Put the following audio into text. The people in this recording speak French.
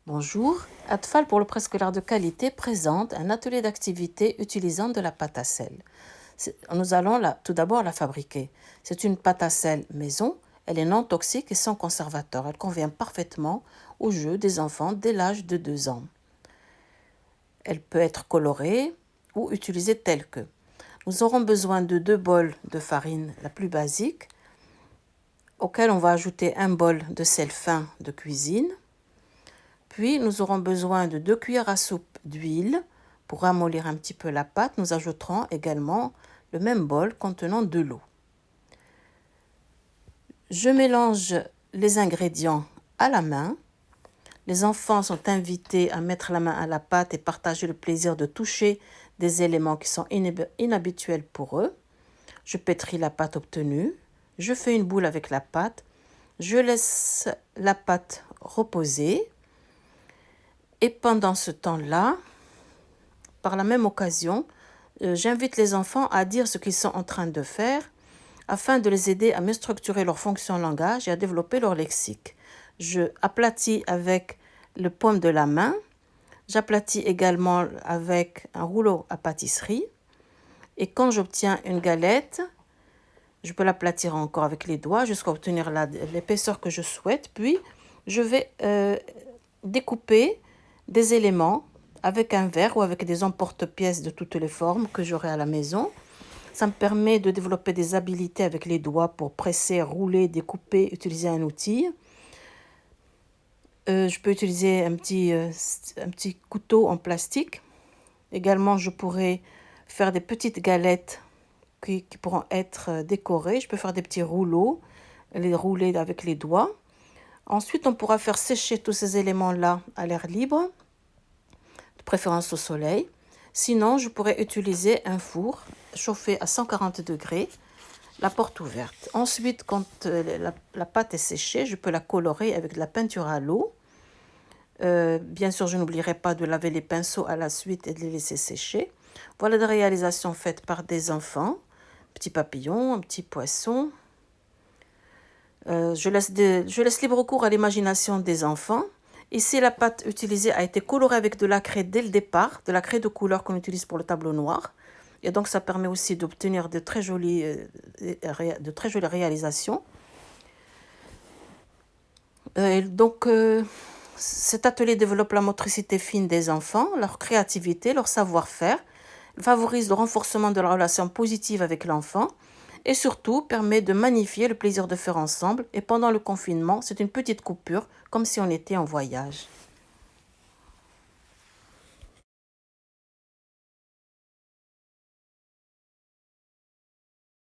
Bonjour, Atfal pour le préscolaire de qualité présente un atelier d'activité utilisant de la pâte à sel. Nous allons tout d'abord la fabriquer. C'est une pâte à sel maison, elle est non toxique et sans conservateur. Elle convient parfaitement au jeu des enfants dès l'âge de 2 ans. Elle peut être colorée ou utilisée telle que. Nous aurons besoin de 2 bols de farine, la plus basique, auquel on va ajouter un bol de sel fin de cuisine. Puis, nous aurons besoin de 2 cuillères à soupe d'huile. Pour ramollir un petit peu la pâte, nous ajouterons également le même bol contenant de l'eau. Je mélange les ingrédients à la main. Les enfants sont invités à mettre la main à la pâte et partager le plaisir de toucher des éléments qui sont inhabituels pour eux. Je pétris la pâte obtenue. Je fais une boule avec la pâte. Je laisse la pâte reposer. Et pendant ce temps-là, par la même occasion, j'invite les enfants à dire ce qu'ils sont en train de faire afin de les aider à mieux structurer leur fonction langage et à développer leur lexique. Je aplatis avec le paume de la main. J'aplatis également avec un rouleau à pâtisserie. Et quand j'obtiens une galette, je peux l'aplatir encore avec les doigts jusqu'à obtenir l'épaisseur que je souhaite. Puis, je vais découper des éléments avec un verre ou avec des emporte-pièces de toutes les formes que j'aurai à la maison. Ça me permet de développer des habiletés avec les doigts pour presser, rouler, découper, utiliser un outil. Je peux utiliser un petit couteau en plastique. Également, je pourrais faire des petites galettes qui pourront être décorées. Je peux faire des petits rouleaux, les rouler avec les doigts. Ensuite, on pourra faire sécher tous ces éléments-là à l'air libre, de préférence au soleil. Sinon, je pourrais utiliser un four chauffé à 140 degrés, la porte ouverte. Ensuite, quand la pâte est séchée, je peux la colorer avec de la peinture à l'eau. Bien sûr, je n'oublierai pas de laver les pinceaux à la suite et de les laisser sécher. Voilà des réalisations faites par des enfants. Petit papillon, un petit poisson. Je laisse libre cours à l'imagination des enfants. Ici, la pâte utilisée a été colorée avec de la craie dès le départ, de la craie de couleur qu'on utilise pour le tableau noir. Et donc, ça permet aussi d'obtenir de très jolies réalisations. Cet atelier développe la motricité fine des enfants, leur créativité, leur savoir-faire, favorise le renforcement de la relation positive avec l'enfant et surtout permet de magnifier le plaisir de faire ensemble. Et pendant le confinement, c'est une petite coupure, comme si on était en voyage.